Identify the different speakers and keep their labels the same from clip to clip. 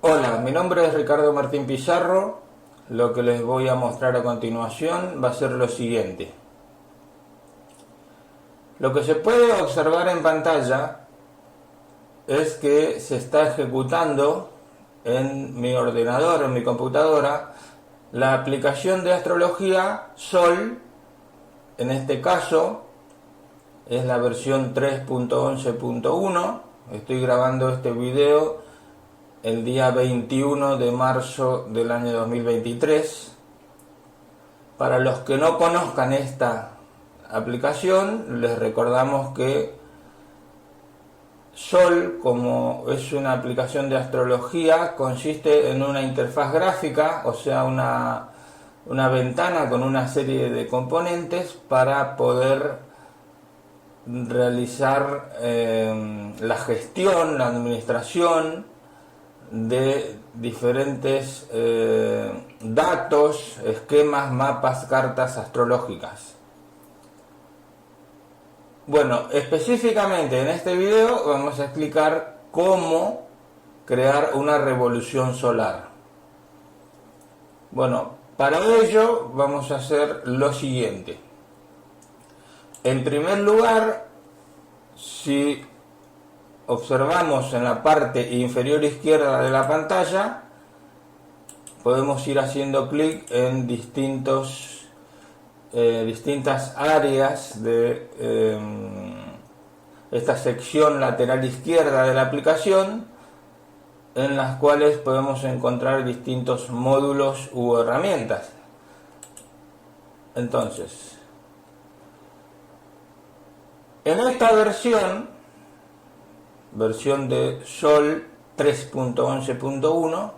Speaker 1: Hola, mi nombre es Ricardo Martín Pizarro. Lo que les voy a mostrar a continuación va a ser lo siguiente. Lo que se puede observar en pantalla es que se está ejecutando en mi ordenador, en mi computadora, la aplicación de astrología Sol. En este caso es la versión 3.11.1. Estoy grabando este video el día 21 de marzo del año 2023. Para los que no conozcan esta aplicación, les recordamos que Sol, como es una aplicación de astrología, consiste en una interfaz gráfica, o sea, una ventana con una serie de componentes para poder realizar la gestión, la administración de diferentes datos, esquemas, mapas, cartas astrológicas. Bueno, específicamente en este video vamos a explicar cómo crear una revolución solar. Bueno, para ello vamos a hacer lo siguiente. En primer lugar, si observamos en la parte inferior izquierda de la pantalla, podemos ir haciendo clic en distintas áreas de esta sección lateral izquierda de la aplicación, en las cuales podemos encontrar distintos módulos u herramientas. Entonces, en esta versión de Sol 3.11.1,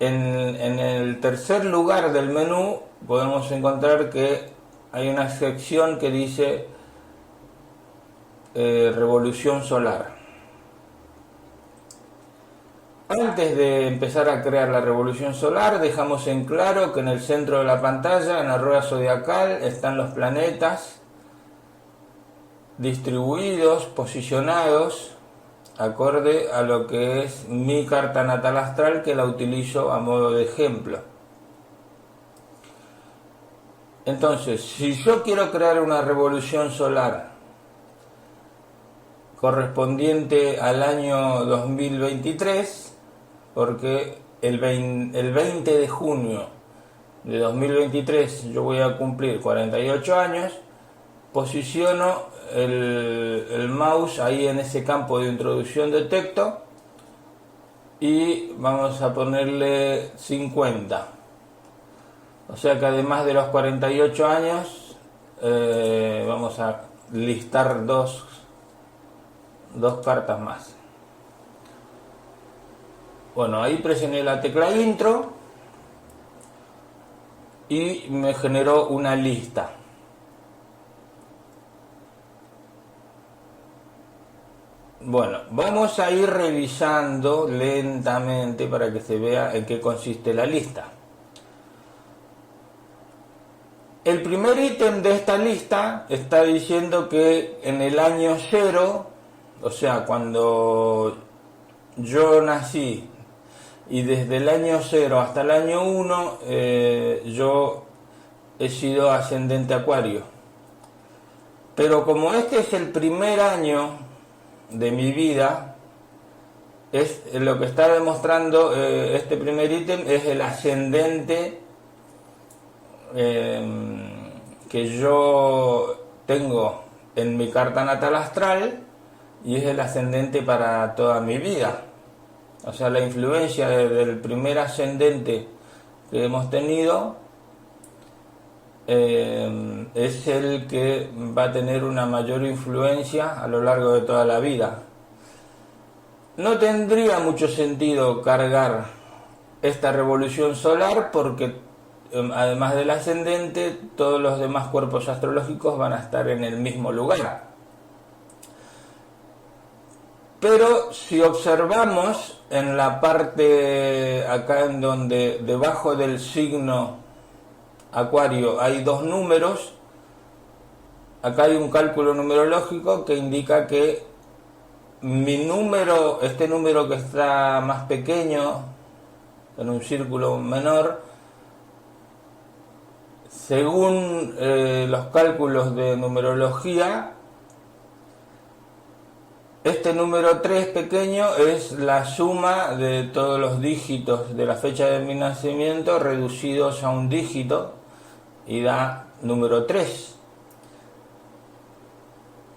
Speaker 1: en el tercer lugar del menú podemos encontrar que hay una sección que dice revolución solar. Antes de empezar a crear la revolución solar, dejamos en claro que en el centro de la pantalla, en la rueda zodiacal, están los planetas distribuidos, posicionados, acorde a lo que es mi carta natal astral, que la utilizo a modo de ejemplo. Entonces, si yo quiero crear una revolución solar correspondiente al año 2023, porque el 20 de junio de 2023 yo voy a cumplir 48 años, posiciono el mouse ahí en ese campo de introducción de texto y vamos a ponerle 50. O sea que además de los 48 años vamos a listar dos cartas más. Bueno, ahí presioné la tecla intro y me generó una lista. Bueno, vamos a ir revisando lentamente para que se vea en qué consiste la lista. El primer ítem de esta lista está diciendo que en el año 0, o sea, cuando yo nací, y desde el año 0 hasta el año 1, yo he sido ascendente Acuario. Pero como este es el primer año de mi vida, es lo que está demostrando este primer ítem, es el ascendente que yo tengo en mi carta natal astral, y es el ascendente para toda mi vida. O sea, la influencia del primer ascendente que hemos tenido es el que va a tener una mayor influencia a lo largo de toda la vida. No tendría mucho sentido cargar esta revolución solar porque además del ascendente, todos los demás cuerpos astrológicos van a estar en el mismo lugar. Pero si observamos en la parte acá en donde debajo del signo Acuario hay dos números, acá hay un cálculo numerológico que indica que mi número, este número que está más pequeño, en un círculo menor, según los cálculos de numerología, este número 3 pequeño es la suma de todos los dígitos de la fecha de mi nacimiento reducidos a un dígito y da número 3.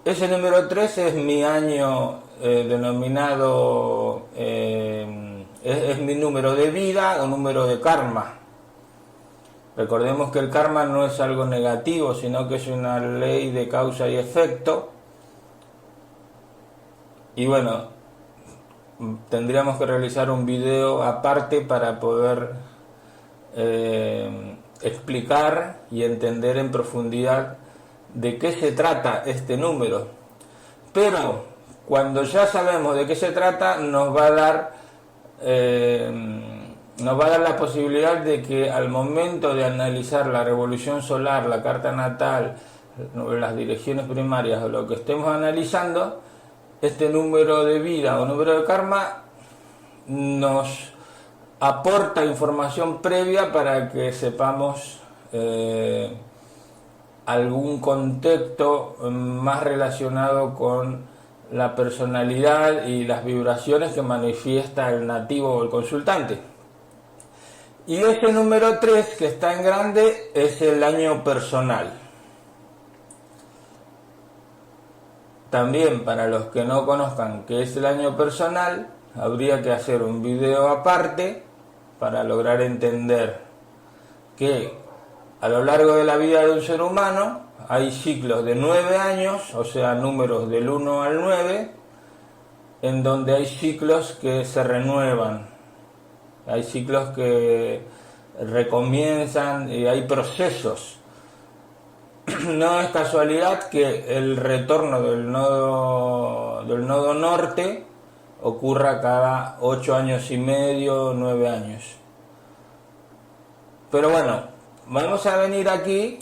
Speaker 1: Ese número 3 es mi año denominado, es mi número de vida o número de karma. Recordemos que el karma no es algo negativo, sino que es una ley de causa y efecto. Y bueno, tendríamos que realizar un video aparte para poder explicar y entender en profundidad de qué se trata este número. Pero cuando ya sabemos de qué se trata, nos va a dar la posibilidad de que al momento de analizar la revolución solar, la carta natal, las direcciones primarias o lo que estemos analizando, este número de vida o número de karma nos aporta información previa para que sepamos algún contexto más relacionado con la personalidad y las vibraciones que manifiesta el nativo o el consultante. Y ese número 3 que está en grande es el año personal. También, para los que no conozcan qué es el año personal, habría que hacer un video aparte para lograr entender que a lo largo de la vida de un ser humano hay ciclos de 9 años, o sea, números del 1 al 9, en donde hay ciclos que se renuevan, hay ciclos que recomienzan y hay procesos. No es casualidad que el retorno del nodo norte ocurra cada 8 años y medio, 9 años. Pero bueno, vamos a venir aquí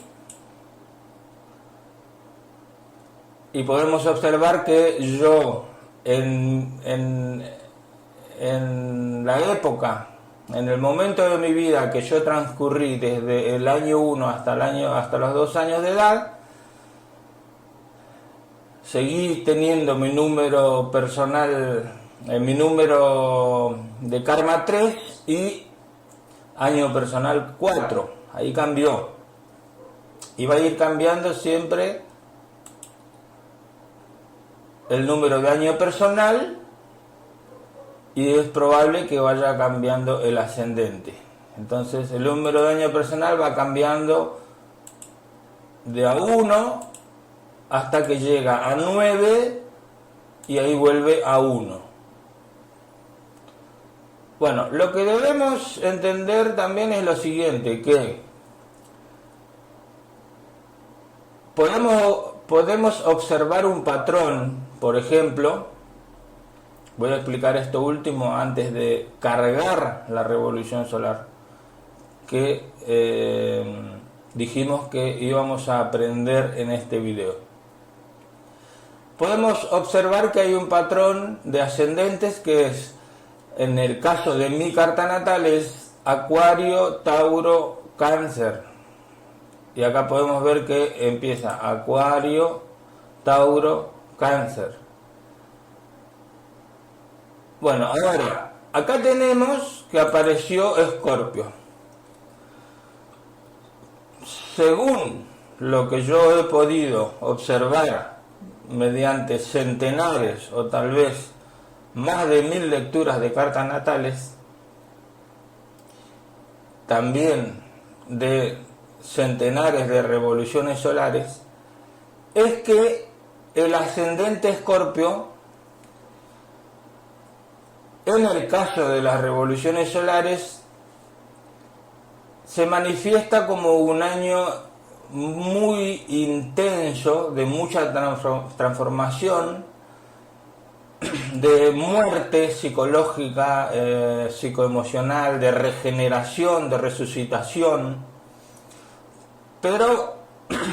Speaker 1: y podemos observar que yo en la época, en el momento de mi vida que yo transcurrí desde el año 1 hasta los 2 años de edad, seguí teniendo mi número personal, mi número de karma 3 y año personal 4. Ahí cambió. Y va a ir cambiando siempre el número de año personal y es probable que vaya cambiando el ascendente. Entonces el número de año personal va cambiando de a 1 hasta que llega a 9 y ahí vuelve a 1. Bueno, lo que debemos entender también es lo siguiente, que podemos observar un patrón, por ejemplo. Voy a explicar esto último antes de cargar la revolución solar, que dijimos que íbamos a aprender en este video. Podemos observar que hay un patrón de ascendentes que es, en el caso de mi carta natal, es Acuario, Tauro, Cáncer. Y acá podemos ver que empieza Acuario, Tauro, Cáncer. Bueno, ahora, acá tenemos que apareció Escorpio. Según lo que yo he podido observar mediante centenares o tal vez más de 1000 lecturas de cartas natales, también de centenares de revoluciones solares, es que el ascendente Escorpio, en el caso de las revoluciones solares, se manifiesta como un año muy intenso, de mucha transformación, de muerte psicológica, psicoemocional, de regeneración, de resucitación. Pero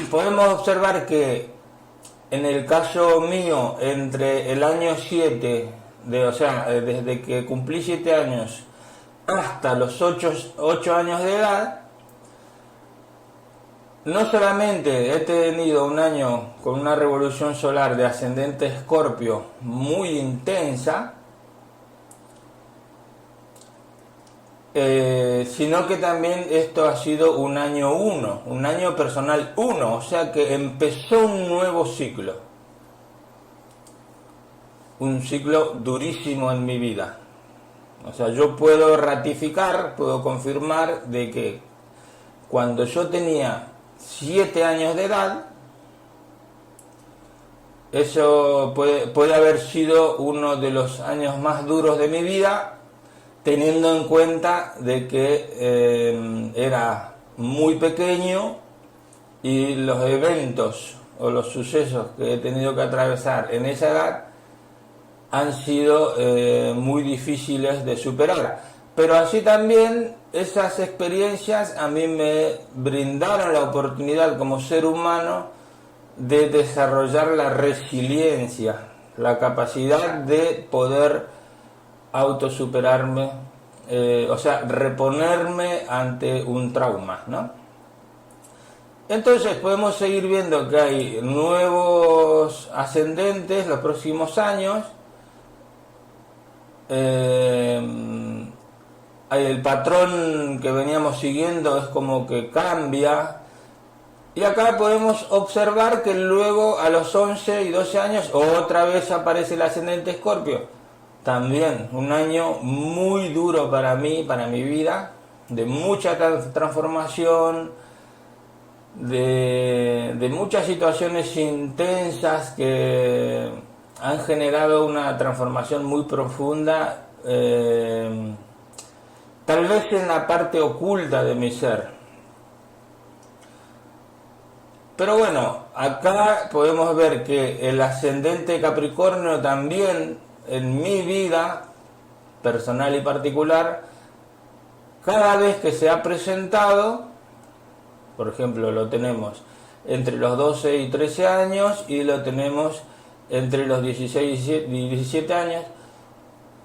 Speaker 1: podemos observar que En el caso mío, entre el año 7, o sea, desde que cumplí 7 años hasta los 8 años de edad, no solamente he tenido un año con una revolución solar de ascendente Escorpio muy intensa, sino que también esto ha sido un año 1, un año personal 1, o sea que empezó un nuevo ciclo, un ciclo durísimo en mi vida. O sea, yo puedo ratificar, puedo confirmar de que cuando yo tenía 7 años de edad, eso puede haber sido uno de los años más duros de mi vida, teniendo en cuenta de que era muy pequeño y los eventos o los sucesos que he tenido que atravesar en esa edad han sido muy difíciles de superar. Pero así también esas experiencias a mí me brindaron la oportunidad como ser humano de desarrollar la resiliencia, la capacidad de poder autosuperarme, o sea, reponerme ante un trauma, ¿no? Entonces podemos seguir viendo que hay nuevos ascendentes los próximos años. El patrón que veníamos siguiendo es como que cambia. Y acá podemos observar que luego a los 11 y 12 años otra vez aparece el ascendente Escorpio. También un año muy duro para mí, para mi vida, de mucha transformación, de muchas situaciones intensas que han generado una transformación muy profunda, tal vez en la parte oculta de mi ser. Pero bueno, acá podemos ver que el ascendente Capricornio también en mi vida personal y particular, cada vez que se ha presentado, por ejemplo, lo tenemos entre los 12 y 13 años y lo tenemos entre los 16 y 17 años.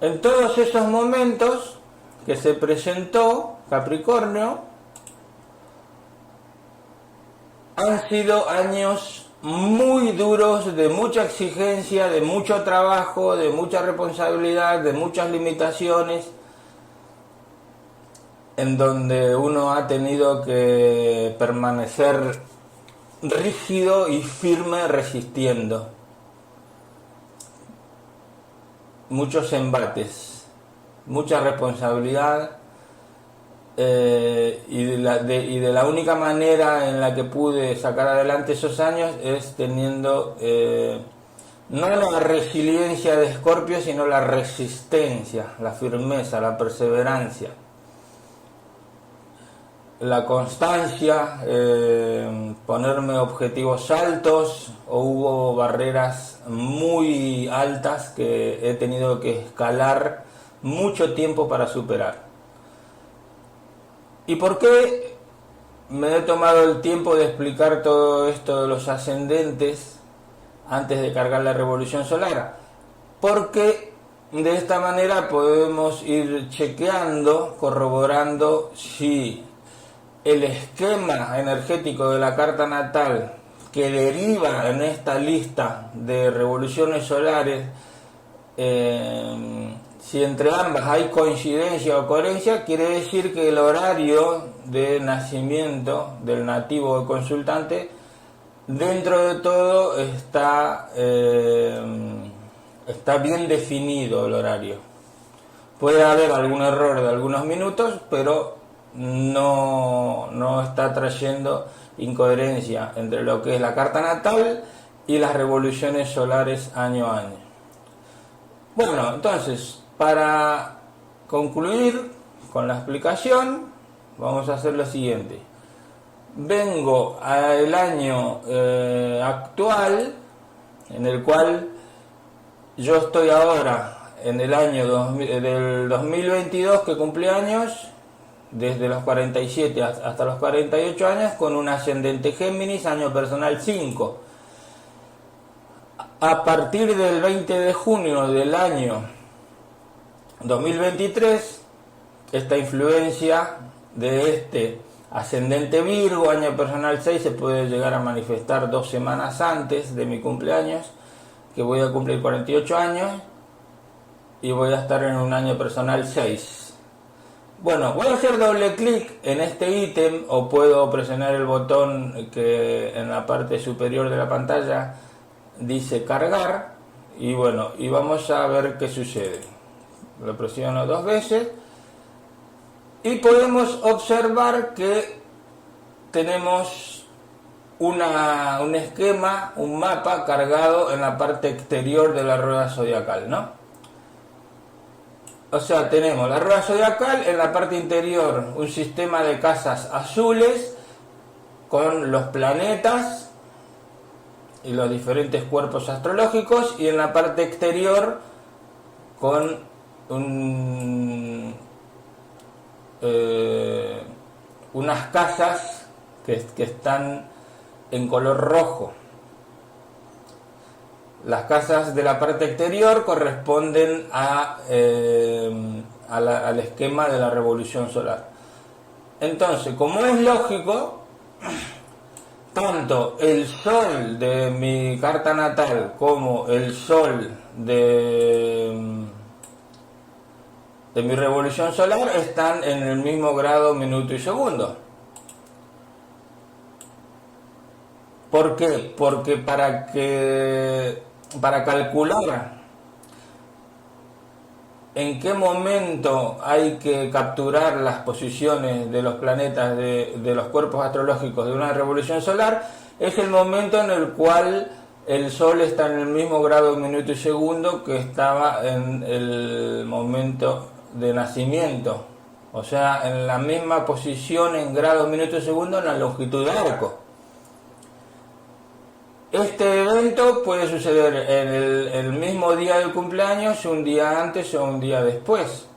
Speaker 1: En todos esos momentos que se presentó Capricornio, han sido años muy duros, de mucha exigencia, de mucho trabajo, de mucha responsabilidad, de muchas limitaciones, en donde uno ha tenido que permanecer rígido y firme resistiendo. Muchos embates, mucha responsabilidad, y de la única manera en la que pude sacar adelante esos años es teniendo no la resiliencia de Escorpio, sino la resistencia, la firmeza, la perseverancia, la constancia, ponerme objetivos altos, o hubo barreras muy altas que he tenido que escalar mucho tiempo para superar. ¿Y por qué me he tomado el tiempo de explicar todo esto de los ascendentes antes de cargar la revolución solar? Porque de esta manera podemos ir chequeando, corroborando si el esquema energético de la carta natal que deriva en esta lista de revoluciones solares, si entre ambas hay coincidencia o coherencia, quiere decir que el horario de nacimiento del nativo o consultante, dentro de todo, está bien definido el horario. Puede haber algún error de algunos minutos, pero no está trayendo incoherencia entre lo que es la carta natal y las revoluciones solares año a año. Bueno, entonces, para concluir con la explicación, vamos a hacer lo siguiente. Vengo al año actual, en el cual yo estoy ahora en el año del 2022, que cumple años, desde los 47 hasta los 48 años, con un ascendente Géminis, año personal 5. A partir del 20 de junio del año 2023, esta influencia de este ascendente Virgo, año personal 6, se puede llegar a manifestar 2 semanas antes de mi cumpleaños, que voy a cumplir 48 años y voy a estar en un año personal 6. Bueno, voy a hacer doble clic en este ítem o puedo presionar el botón que en la parte superior de la pantalla dice cargar y bueno, y vamos a ver qué sucede. Lo presiono 2 veces y podemos observar que tenemos un esquema, un mapa cargado en la parte exterior de la rueda zodiacal, ¿no? O sea, tenemos la rueda zodiacal, en la parte interior un sistema de casas azules con los planetas y los diferentes cuerpos astrológicos, y en la parte exterior con unas casas que están en color rojo. Las casas de la parte exterior corresponden al esquema de la revolución solar. Entonces, como es lógico, tanto el sol de mi carta natal como el sol de mi revolución solar están en el mismo grado, minuto y segundo. ¿Por qué? Porque para calcular en qué momento hay que capturar las posiciones de los planetas de los cuerpos astrológicos de una revolución solar, es el momento en el cual el Sol está en el mismo grado, minuto y segundo que estaba en el momento de nacimiento, o sea, en la misma posición en grado, minuto y segundo en la longitud de arco. Este evento puede suceder en el mismo día del cumpleaños, un día antes o un día después.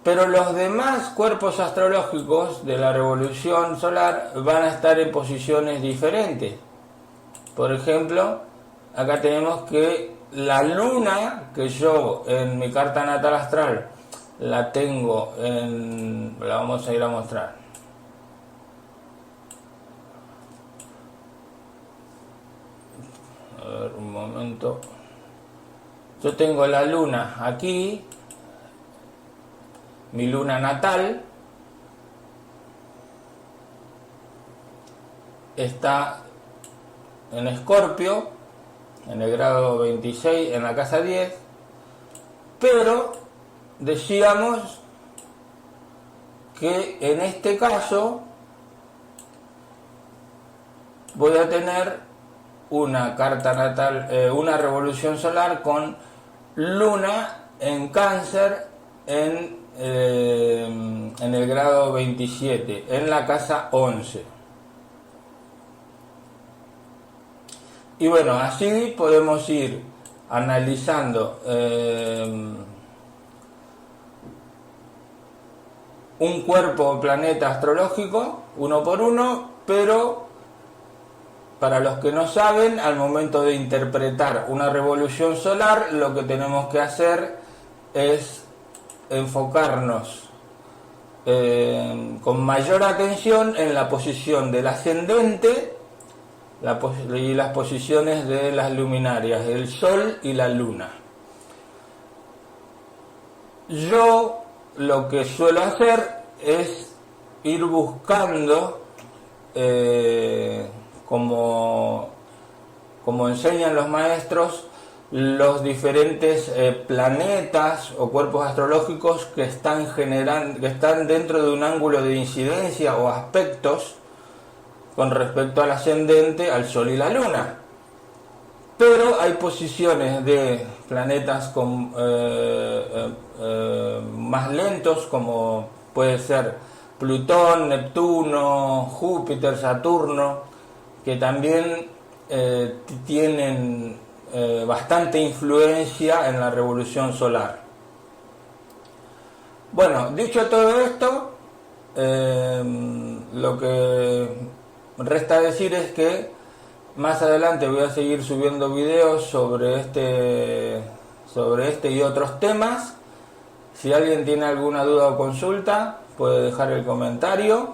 Speaker 1: Pero los demás cuerpos astrológicos de la revolución solar van a estar en posiciones diferentes. Por ejemplo, acá tenemos que la luna, que yo en mi carta natal astral la tengo la vamos a ir a mostrar. A ver, un momento. Yo tengo la luna aquí, mi luna natal está en Escorpio, en el grado 26, en la casa 10, pero decíamos que en este caso voy a tener una carta natal, una revolución solar con luna en Cáncer en el grado 27, en la casa 11. Y bueno, así podemos ir analizando un cuerpo o planeta astrológico uno por uno, pero para los que no saben, al momento de interpretar una revolución solar, lo que tenemos que hacer es enfocarnos con mayor atención en la posición del ascendente y las posiciones de las luminarias, el Sol y la Luna. Yo lo que suelo hacer es ir buscando, como enseñan los maestros, los diferentes planetas o cuerpos astrológicos que están dentro de un ángulo de incidencia o aspectos con respecto al ascendente, al Sol y la Luna. Pero hay posiciones de planetas más lentos, como puede ser Plutón, Neptuno, Júpiter, Saturno, que también tienen bastante influencia en la revolución solar. Bueno, dicho todo esto, lo que resta decir es que Más adelante voy a seguir subiendo videos sobre este y otros temas. Si alguien tiene alguna duda o consulta, puede dejar el comentario.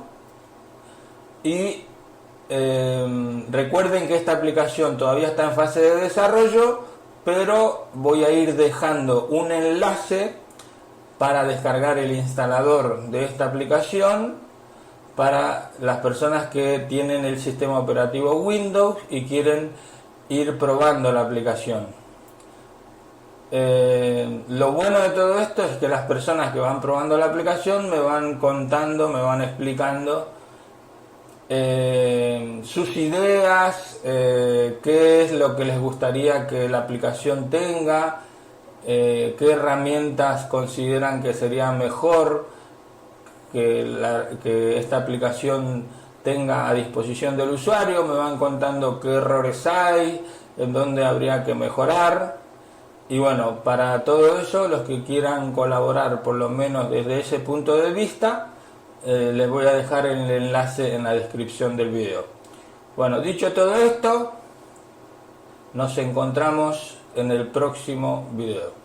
Speaker 1: Y recuerden que esta aplicación todavía está en fase de desarrollo, pero voy a ir dejando un enlace para descargar el instalador de esta aplicación para las personas que tienen el sistema operativo Windows y quieren ir probando la aplicación. Lo bueno de todo esto es que las personas que van probando la aplicación me van contando, me van explicando sus ideas, qué es lo que les gustaría que la aplicación tenga, qué herramientas consideran que sería mejor que esta aplicación tenga a disposición del usuario. Me van contando qué errores hay, en dónde habría que mejorar. Y bueno, para todo eso, los que quieran colaborar por lo menos desde ese punto de vista, les voy a dejar el enlace en la descripción del video. Bueno, dicho todo esto, nos encontramos en el próximo video.